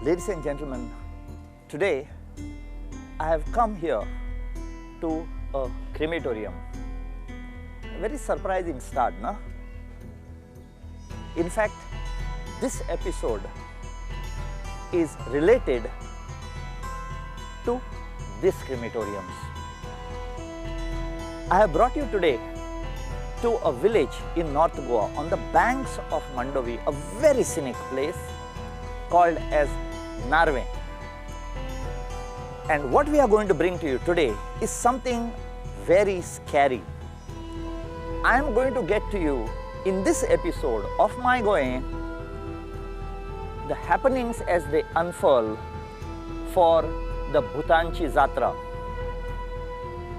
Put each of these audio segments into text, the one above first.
Ladies and gentlemen, today I have come here to a crematorium. A very surprising start, no? In fact, this episode is related to these crematoriums. I have brought you today to a village in North Goa on the banks of Mandovi, a very scenic place called as Narve. And what we are going to bring to you today is something very scary. I am going to get to you in this episode of My Goem the happenings as they unfurl for the Bhutanchi Jatra.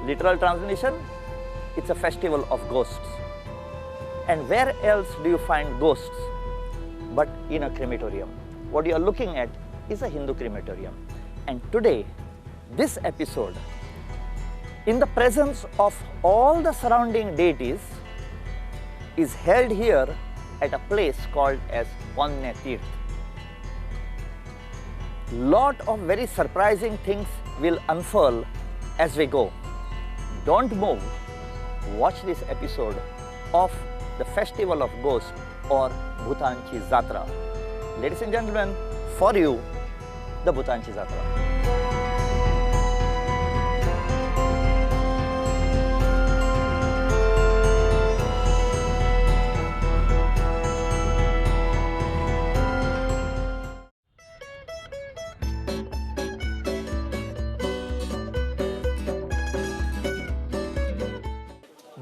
Literal translation, it's a festival of ghosts. And where else do you find ghosts but in a crematorium? What you are looking at is a Hindu crematorium. And today, this episode, in the presence of all the surrounding deities, is held here at a place called as Konkani. Lot of very surprising things will unfurl as we go. Don't move. Watch this episode of the Festival of Ghosts or Bhutanchi Jatra. Ladies and gentlemen, for you, the Bhutanchi Jatra.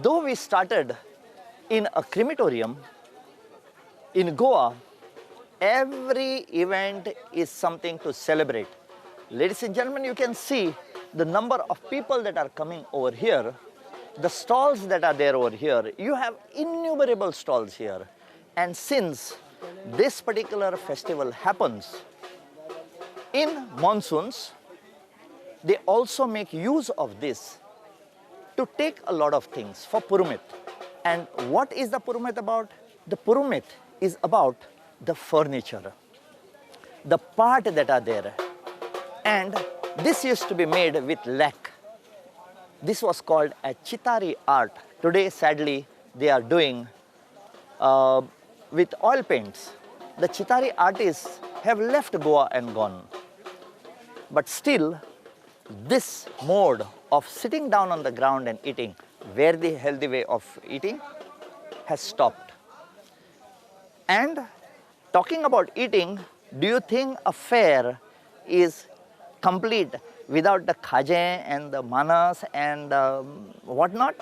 Though we started in a crematorium, in Goa, every event is something to celebrate. Ladies and gentlemen, you can see the number of people that are coming over here, the stalls that are there over here. You have innumerable stalls here. And since this particular festival happens in monsoons, they also make use of this to take a lot of things for Purumit. And what is the Purumit about? The Purumit is about the furniture, the part that are there. And this used to be made with lac. This was called a chitari art. Today, sadly, they are doing with oil paints. The chitari artists have left Goa and gone. But still, this mode of sitting down on the ground and eating, very healthy way of eating, has stopped. And talking about eating, do you think a fair is complete without the khaje and the manas and whatnot?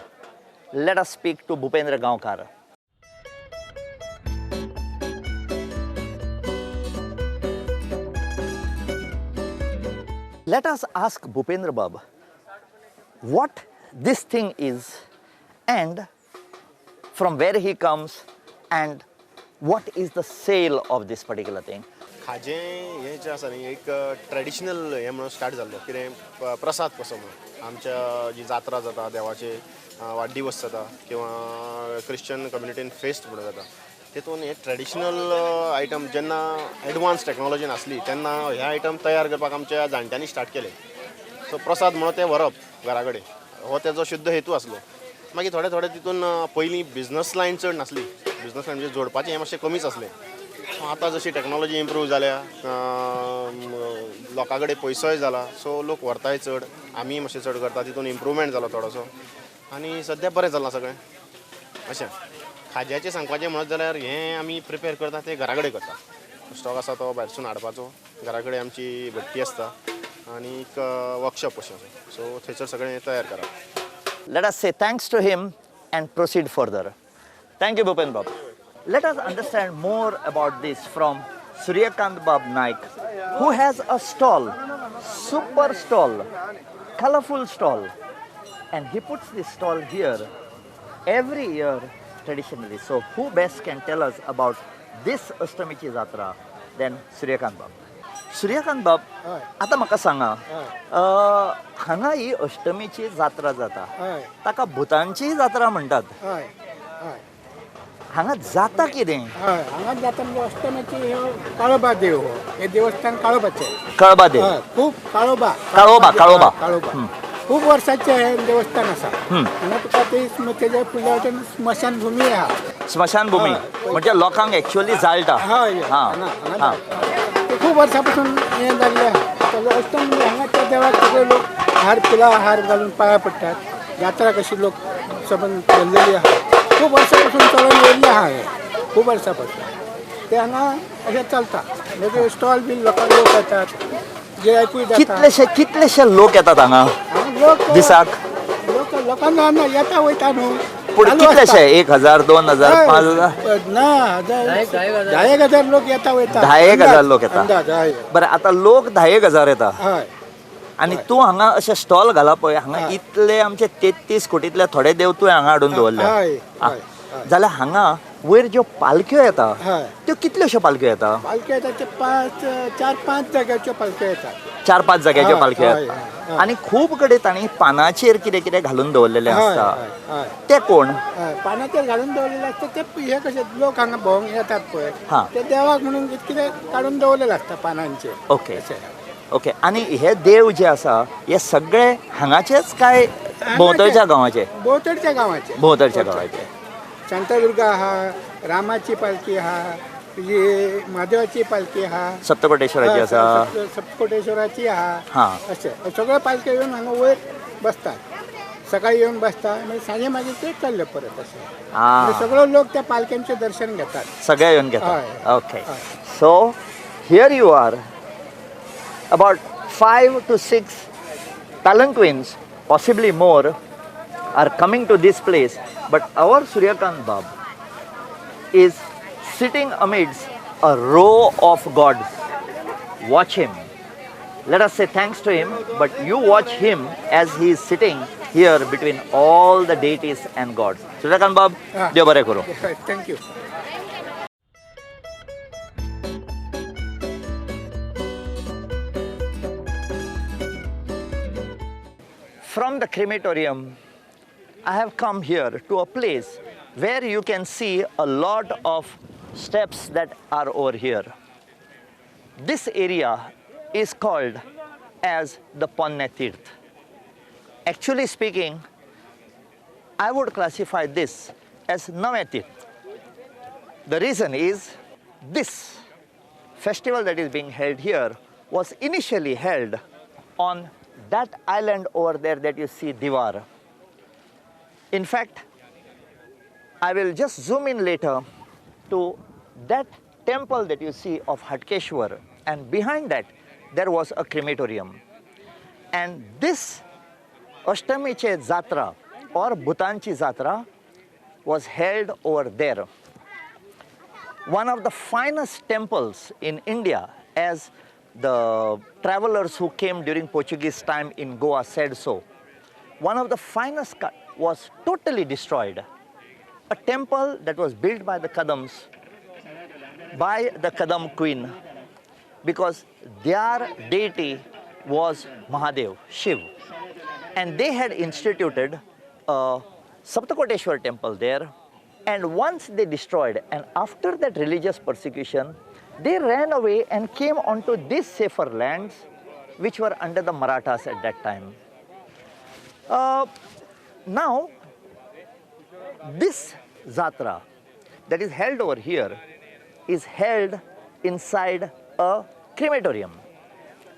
Let us speak to Bhupendra Gaonkar. Let us ask Bhupendra Bab what this thing is and from where he comes and what is the sale of this particular thing. खाजें हे जे आसा न्ही एक traditional हे म्हणून start जाल्लो कितें प्रसाद कसो म्हणून आमच्या जी जात्रा जाता देवाचे वाडदिवस जाता किंवा क्रिश्चन कम्युनिटीन फेस्ट म्हणून जाता तेतून हे ट्रेडिशनल आयटम जेन्ना एडवान्स टॅक्नोलॉजी नासली तेन्ना हे आयटम तयार करपाक आमच्या जाणट्यांनी स्टार्ट केले सो प्रसाद म्हणून ते व्हरप घरा कडेन हो तेजो शुद्ध हेतू आसलो मागीर थोडे थोडे तितून पयलीं बिजनस लायन चड नासली बिजनस लायन म्हणजे जोडपाचें हें मातशें कमीच आसलें आतां जशी टॅक्नोलॉजी इम्प्रूव जाल्या लोकां कडेन पयसोय जाला सो लोक व्हरताय चड आमी मातशें चड करता तितून इम्प्रूवमेंट जालो थोडोसो आनी सद्या बरें जालां सगळें अशें खाज्याचें सांगपाचें म्हणत जाल्यार हें आमी प्रिपेर करता तें घरा कडेन करता स्टॉक आसा तो भायरसून हाडपाचो घरा कडेन आमची भट्टी आसता आनी एक वर्कशॉप अशें सो थंयसर सगळें तयार करप. Let us say thanks to him and proceed further. Thank you, Bhupendra Bab. Let us understand more about this from Suryakant Bab Naik, who has a stall, super stall, colorful stall. And he puts this stall here every year traditionally. So who best can tell us about this Asthamichi Jatra than Suryakant Bab? Suryakant Bab, आता म्हाका सांगा हांगा ही अष्टमीची जात्रा जाता ताका भुतांची जात्रा म्हणटात हांगा जाता कितें? हय हांगा जाता म्हणजे अष्टमीची काळोबा देव हो. हे देवस्थान काळोबाचें. कळबा देव. हय खूप काळोबा काळोबा. काळोबा खूप वर्साचें हे देवस्थान आसा. हांगा तुका ते तेजे फुडल्या वटेन स्मशानभूमी आहा. स्मशानभूमी म्हणजे लोकांक एक्चुअली जाळटा. हय हांगा ते खूप वर्सां पासून हें जाल्लें आहा. अष्टमी हांगा त्या देवाक सगळे लोक हार घालून पांया पडटात. जात्रा कशी लोक सबंद केल्लेली आहा. खूप वर्सां पासून चलून येयल्लें आहा हें. खूप वर्सां पासून ते हांगा अशें चलता. वेगळे स्टॉल बी लोक येतात. जे आयकूय जाता. कितलेशे लोक येतात हांगा लोक दिसाक? लोकांना येता वयता न्हू. पूण कितलेशे? 1000, 2000, 5000? ना 10,000 लोक येता वयता. 10,000 लोक येता. अंदाज हय. बरें आतां लोक 10,000 येता हय आनी तूं हांगा अशे स्टॉल घाला पळय. हांगा इतले आमचे 33 कोटींतले थोडे देव तुवें हांगा हाडून दवरले. हय जाल्यार हांगा वयर ज्यो पालख्यो येता हय त्यो कितल्योश्यो पालख्यो येता? पालख्यो येता ते 4-5 जाग्याच्यो पालख्यो येतात. 4-5 जाग्याच्यो पालख्यो हय, येतात. आनी खूब कडेन तांणी पानाचेर कितें कितें घालून दवरलेलें आसता. ते कोण? पानाचेर घालून दवरलेले आसता ते हे कशे लोक हांगा भोंवंक येतात पळय. हां. ते देवाक म्हणून कितें काडून दवरलेले आसता पानांचेर. Okay okay. आनी हे देव जे आसा हे सगळे हांगाचेच काय भोंवतळच्या गांवाचे? भोंवतणच्या गांवाचे. भोंवतळच्या गांवाचे. शांतादुर्गा आहा, रामाची पालखी आहा, तुजी महादेवाची पालखी आहा, सप्तकोटेश्वराची आसा. सप्तकोटेश्वराची आहा. हां. अशें सगळे पालख्यो येवन हांगा वयर बसतात. सकाळी येवन बसता मागीर सांजे मागीर ते चल्ले परत अशें. आं. सगळे लोक त्या पालख्यांचें दर्शन घेतात. सगळे येवन घेता. हय. Okay. So here you are. About 5 to 6 palanquins, possibly more, are coming to this place. But our Suryakant Bab is sitting amidst a row of gods. Watch him. Let us say thanks to him, but you watch him as he is sitting here between all the deities and gods. Suryakant Bab, Dev bare karo. Thank you. From the crematorium, I have come here to a place where you can see a lot of steps that are over here. This area is called as the Ponne Tirth. Actually speaking, I would classify this as Nave Tirth. The reason is this festival that is being held here was initially held on that island over there that you see, Divar. In fact, I will just zoom in later to that temple that you see of Hatkeshwar, and behind that there was a crematorium. And this Asthamichi Jatra or Bhutanchi Jatra was held over there. One of the finest temples in India, as the travelers who came during Portuguese time in Goa said so. One of the finest was totally destroyed. A temple that was built by the Kadams, by the Kadam queen, because their deity was Mahadev, Shiv. And they had instituted a Saptakoteshwar temple there. And once they destroyed, and after that religious persecution, they ran away and came onto these safer lands, which were under the Marathas at that time. Now, this Jatra that is held over here is held inside a crematorium.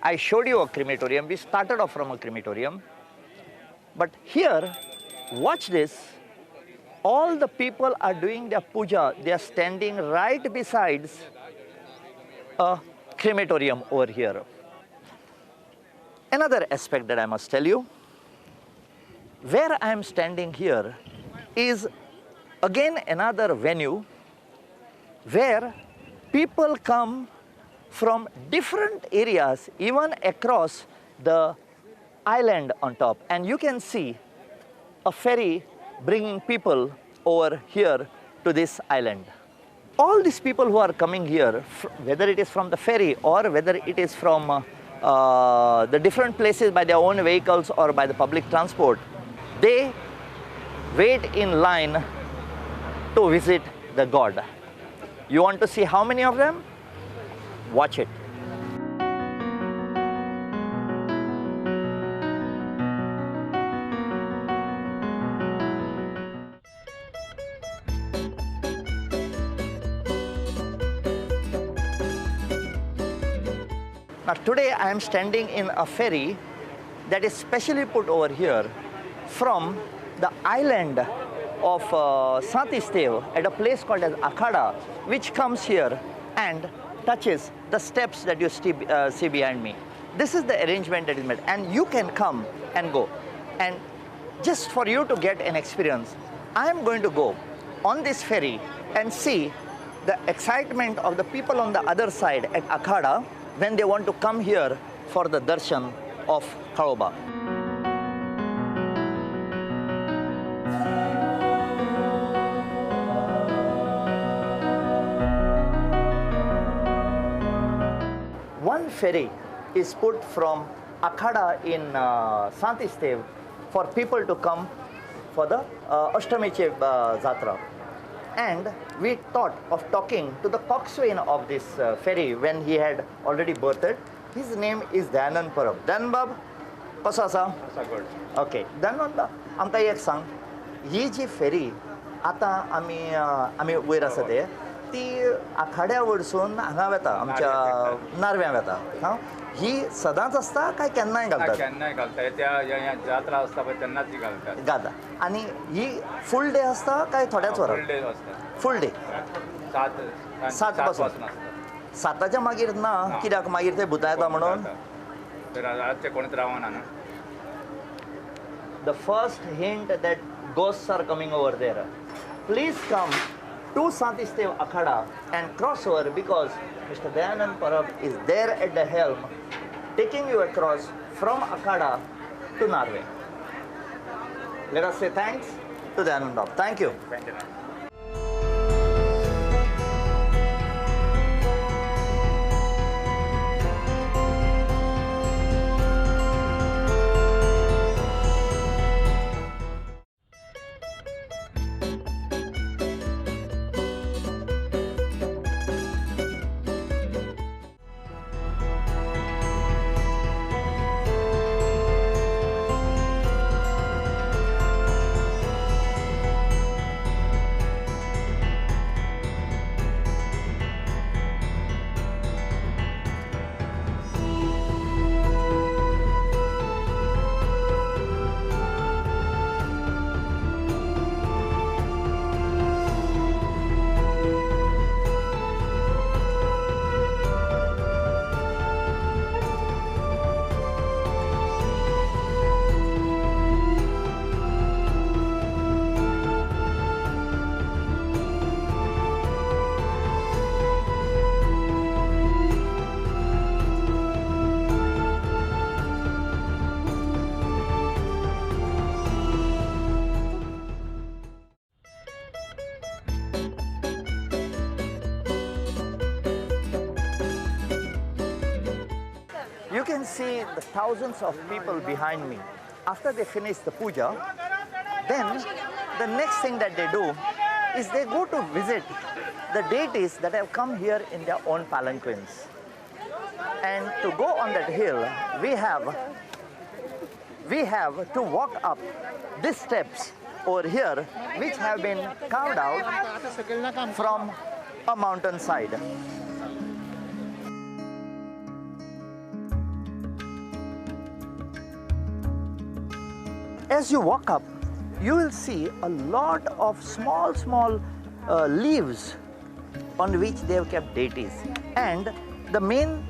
I showed you a crematorium. We started off from a crematorium. But here, watch this. All the people are doing their puja. They are standing right besides a crematorium over here. Another aspect that I must tell you, where I am standing here is again another venue where people come from different areas, even across the island on top. And you can see a ferry bringing people over here to this island. All these people who are coming here, whether it is from the ferry or whether it is from the different places by their own vehicles or by the public transport, they wait in line to visit the god. You want to see how many of them? Watch it. Now today I am standing in a ferry that is specially put over here from the island of Santistev at a place called as Akhada, which comes here and touches the steps that you see behind me. This is the arrangement that is made, and you can come and go. And just for you to get an experience, I am going to go on this ferry and see the excitement of the people on the other side at Akhada when they want to come here for the darshan of KALOBA. One ferry is put from Akhada in Santistev for people to come for the Asthamichi Jatra. And we thought of talking to the coxswain of this ferry when he had already berthed. His name is Dayanand Parab. Dayanand Bab, कसो आसा? good. Okay. Dayanand Bab, आमकां एक सांग, ही जी फेरी आतां आमी वयर आसा ते ती आखाड्या वयरसून हांगा वता आमच्या नार्व्यां वता. ही सदांच आसता काय केन्नाय घालतात? केन्नाय घालतात. त्या जात्रा आसता पळय तेन्नाच ती घालतात. घालता. आनी ही फूल डे आसता काय थोड्याच वरां? फुल डे आसता. Full day. 7 पासून आसता. 7च्या मागीर ना, कित्याक मागीर ते भुतां येता म्हणून? तर रातचे कोणीच रावना न्हू. The first hint that ghosts are coming over there. Please come to Santistev Akhada and cross over, because Mr. Dayanand Parab is there at the helm, taking you across from Akhada to Narve. Let us say thanks to Dayanand Parab. Thank you. Thank you. You can see the thousands of people behind me. After they finish the puja, then the next thing that they do is they go to visit the deities that have come here in their own palanquins. And to go on that hill, we have to walk up these steps over here, which have been carved out from a mountainside. As you walk up, you will see a lot of small leaves on which they have kept deities. And the main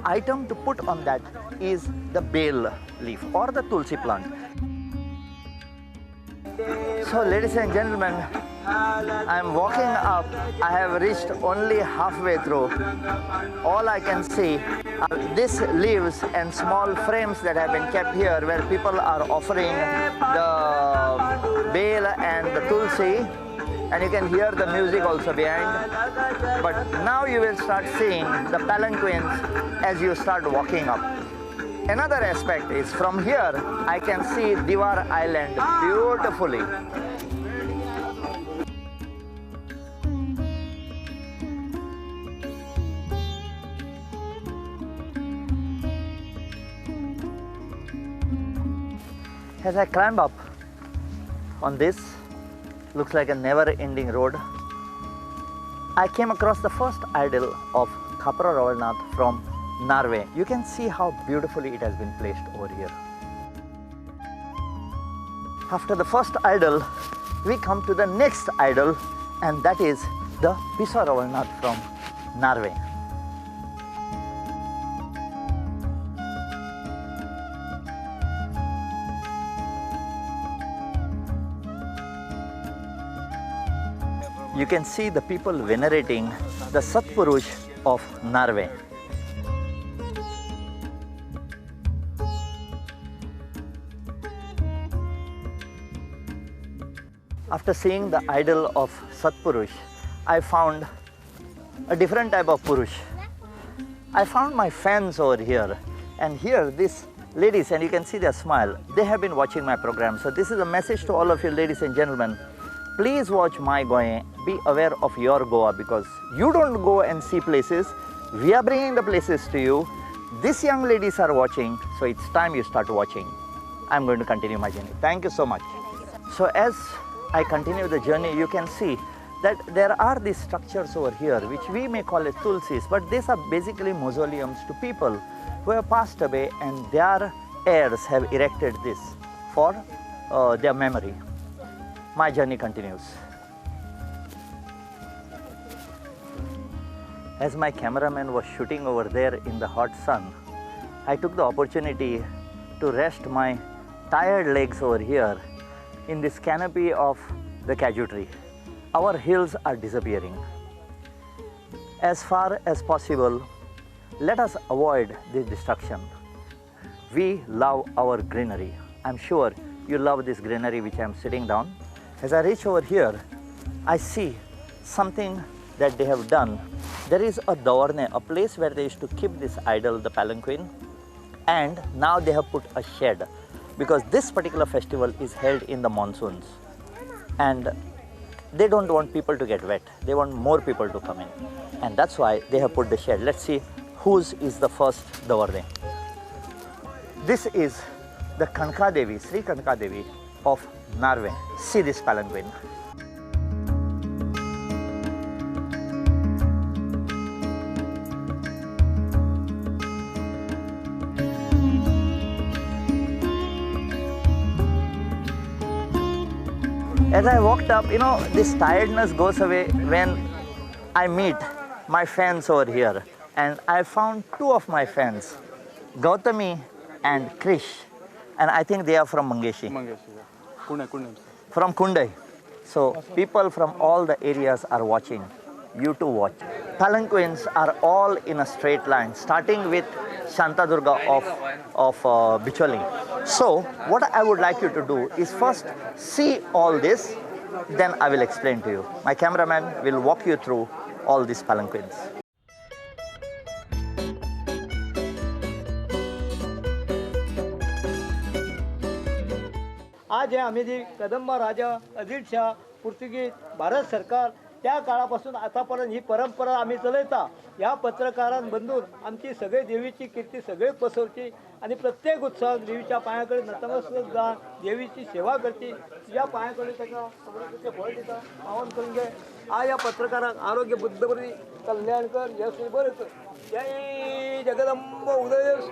item to put on that is the bale leaf or the tulsi plant. So ladies and gentlemen, I am walking up. I have reached only halfway through. All I can see are these leaves and small frames that have been kept here where people are offering the bale and the tulsi, and you can hear the music also behind. But now you will start seeing the palanquins as you start walking up. Another aspect is from here I can see Diwar Island beautifully. As I climb up on this, looks like a never-ending road, I came across the first idol of Khapra Ravalnath from Narve. You can see how beautifully it has been placed over here. After the first idol, we come to the next idol, and that is the Pisa Ravalnath from Narve. You can see the people venerating the Satpurush of Narve. After seeing the idol of Satpurush, I found a different type of Purush. I found my fans over here, and here these ladies, and you can see their smile, they have been watching my program. So this is a message to all of you ladies and gentlemen. Please watch My Goem. Be aware of your Goa, because you don't go and see places. We are bringing the places to you. These young ladies are watching, so it's time you start watching. I'm going to continue my journey. Thank you so much. So as I continue the journey, you can see that there are these structures over here, which we may call it tulsis, but these are basically mausoleums to people who have passed away, and their heirs have erected this for their memory. My journey continues. As my cameraman was shooting over there in the hot sun, I took the opportunity to rest my tired legs over here in this canopy of the cashew tree. Our hills are disappearing. As far as possible, let us avoid this destruction. We love our greenery. I'm sure you love this greenery which I'm sitting down. As I reach over here, I see something that they have done. There is a Dawarne, a place where they used to keep this idol, the palanquin, and now they have put a shed, because this particular festival is held in the monsoons, and they don't want people to get wet. They want more people to come in, and that's why they have put the shed. Let's see whose is the first Dawarne. This is the Kanka Devi, Sri Kanka Devi of Narve. See this palanquin. As I walked up, this tiredness goes away when I meet my fans over here. And I found two of my fans, Gautami and Krish. And I think they are from Mangeshi. From Kundai. So people from all the areas are watching. You too watch. Palanquins are all in a straight line, starting with Shanta Durga of Bicholim. So what I would like you to do is first see all this, then I will explain to you. My cameraman will walk you through all these palanquins. आज हे आम्ही जी कदंब राजा आदिलशाह पोर्तुगीज भारत सरकार त्या काळापासून आतापर्यंत ही परंपरा आम्ही चलयता. ह्या पत्रकारांबंधून आमची सगळे देवीची कीर्ती सगळे पसरची आणि प्रत्येक उत्सवात देवीच्या पायाकडे नतमस्तक जाऊन देवीची सेवा करची. या पायाकडे त्याचा समृद्धीचे फळ देता आवाहन करून घे. आज या पत्रकारांक आरोग्य बुद्धबरी कल्याणकर यश बरं कर. जय Jagdamb उदयस.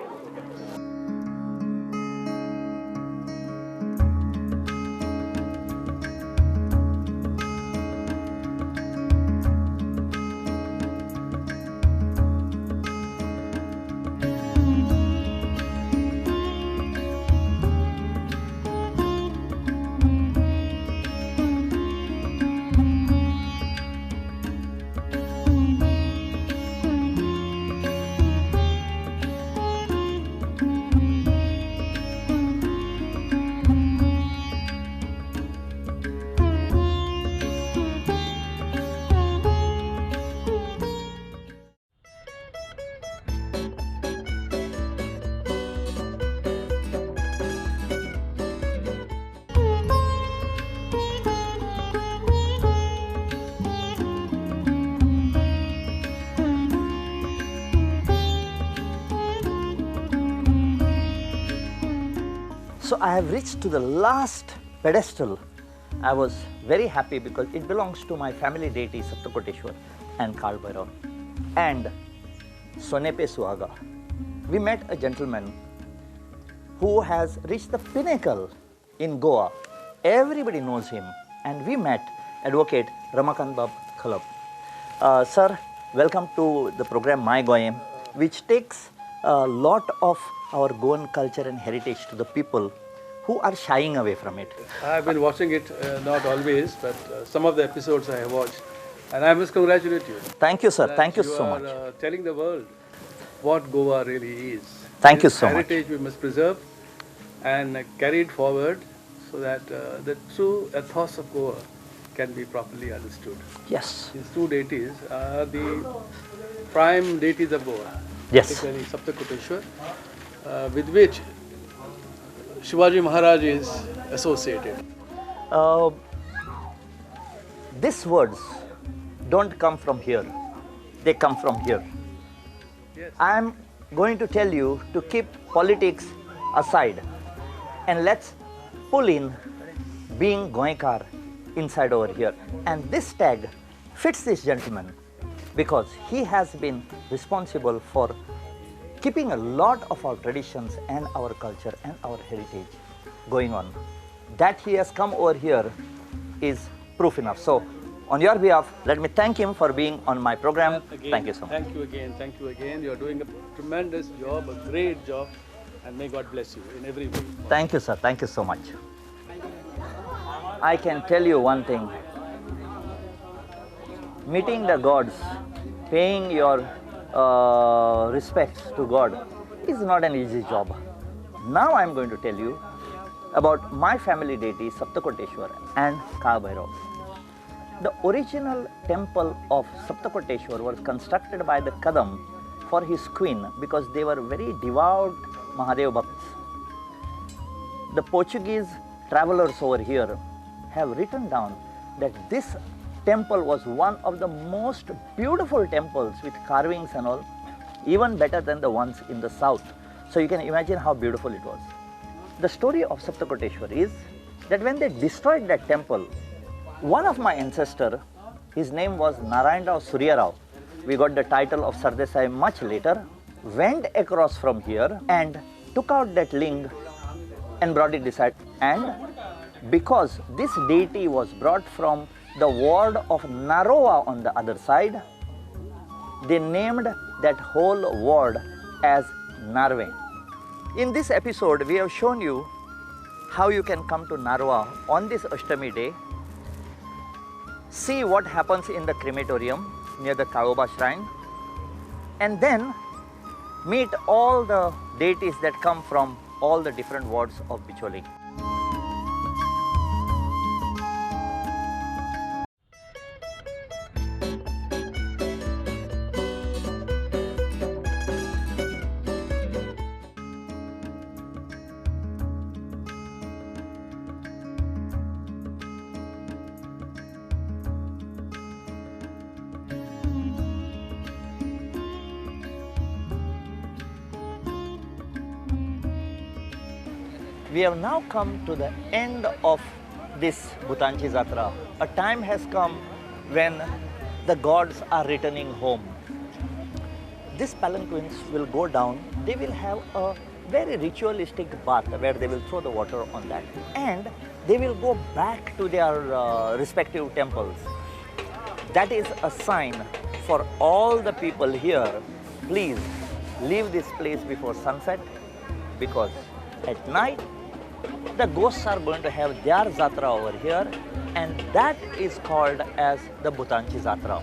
So I have reached to the last pedestal. I was very happy because it belongs to my family deity Saptakoteshwar and Kalbhairav and Sonepe Suhaga. We met a gentleman who has reached the pinnacle in Goa. Everybody knows him, and we met Advocate Ramakant Bab Khalab. Sir, welcome to the program My Goem, which takes a lot of our Goan culture and heritage to the people who are shying away from it. I've been watching it, not always, but some of the episodes I have watched, and I must congratulate you. Thank you, sir. that Thank you so much. You are telling the world what Goa really is. Thank you This so much. heritage we must preserve and carry it forward so that the true ethos of Goa can be properly understood. Yes. These two deities are the prime deities of Goa, Yes. particularly Saptakoteshwar, with which Shivaji Maharaj is associated. These words don't come from here. They come from here. Yes. I am going to tell you to keep politics aside and let's pull in being Goenkar inside over here. And this tag fits this gentleman because he has been responsible for keeping a lot of our traditions and our culture and our heritage going on. That he has come over here is proof enough. So, on your behalf, let me thank him for being on my program. Again, Thank you so much. Thank you again. Thank you again. You are doing a tremendous job, a great job, and may God bless you in every way. Thank you, sir. Thank you so much. I can tell you one thing. Meeting the gods, paying your respects to God is not an easy job. Now I am going to tell you about my family deity Saptakoteshwar and Kalbhairav. The original temple of Saptakoteshwar was constructed by the Kadam for his queen because they were very devout Mahadev Bhakts. The Portuguese travelers over here have written down that this temple was one of the most beautiful temples with carvings and all, even better than the ones in the south. So you can imagine how beautiful it was. The story of Saptakoteshwar is that when they destroyed that temple, one of my ancestors, his name was Narayana Surya Rao, we got the title of Sardessai much later, went across from here and took out that ling and brought it this side. And because this deity was brought from the ward of Narova on the other side, they named that whole ward as Narve. In this episode, we have shown you how you can come to Narva on this Ashtami day, see what happens in the crematorium near the KALOBA shrine, and then meet all the deities that come from all the different wards of Bicholim. We have now come to the end of this Bhutanchi Jatra. A time has come when the gods are returning home. These palanquins will go down. They will have a very ritualistic bath where they will throw the water on that. And they will go back to their respective temples. That is a sign for all the people here. Please leave this place before sunset because at night the ghosts are going to have their Jatra over here, and that is called as the Bhutanchi Jatra.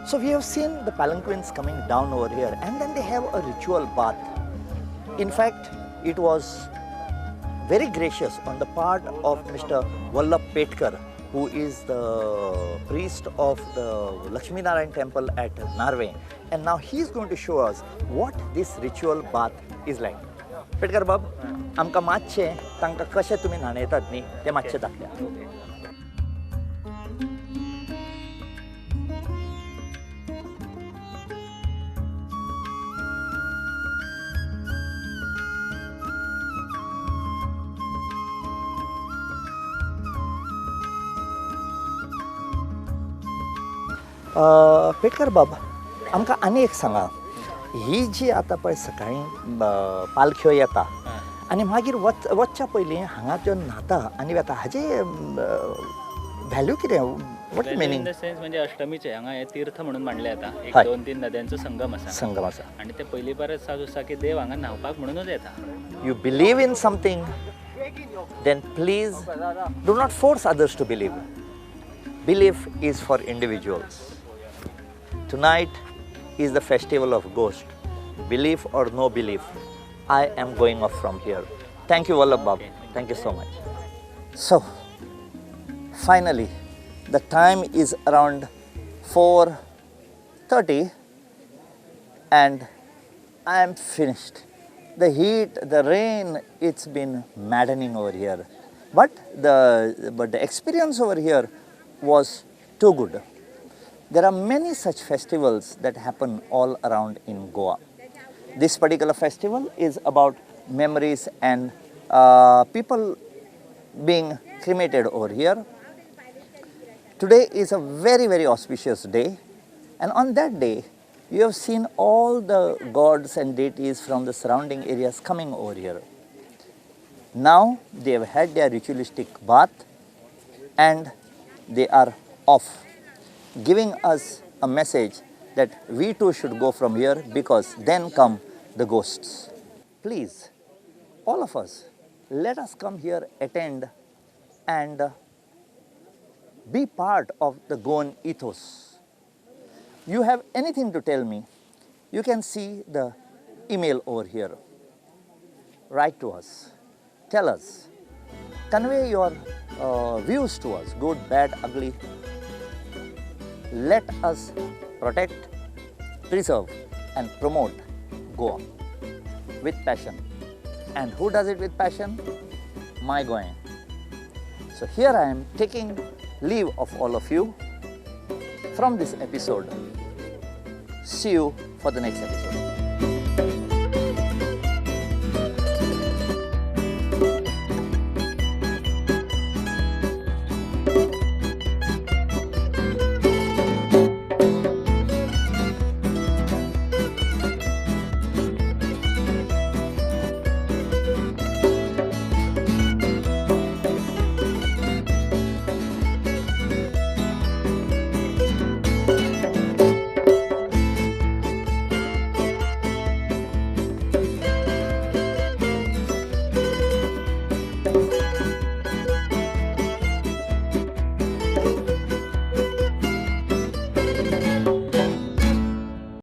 So we have seen the palanquins coming down over here, and then they have a ritual bath. In fact, it was very gracious on the part of Mr. Vallabh Petkar, who is the priest of the Lakshmi Narayan temple at Narve, and now he is going to show us what this ritual bath is like. Petkar Bab, आमकां मातशें तांकां कशें तुमी न्हाणयतात न्ही तें मातशें दाखया. पेटकर बाब, आमकां आनी एक सांगा, ही जी आतां पळय सकाळीं पालख्यो येता आनी मागीर वचच्या पयलीं हांगा ज्यो न्हाता आनी वता हाजे व्हॅल्यू कितें, what meaning? In the sense म्हणजे अष्टमीचे हांगा हे तीर्थ म्हणून मांडले आता एक हय. 2-3 नद्यांचो संगम आसा संगम आसा. आणि ते पयली परस साजू आसा की देव हांगा न्हावपाक म्हणूनच येता. You believe in something, then please do not force others to believe. Belief is for individuals. Tonight is the festival of ghost. Belief or no belief, I am going off from here. Thank you, Vallabh Bab. Thank you so much. So, finally, the time is around 4:30 and I am finished. The heat, the rain, it's been maddening over here. But the experience over here was too good. There are many such festivals that happen all around in Goa. This particular festival is about memories and people being cremated over here. Today is a very, very auspicious day, and on that day, you have seen all the gods and deities from the surrounding areas coming over here. Now they have had their ritualistic bath and they are off, giving us a message that we too should go from here because then come the ghosts. Please, all of us, let us come here, attend and be part of the Goan ethos. You have anything to tell me, you can see the email over here. Write to us, tell us, convey your views to us, good, bad, ugly. Let us protect, preserve and promote Goa with passion. And who does it with passion? My Goem. So here I am taking leave of all of you from this episode. See you for the next episode.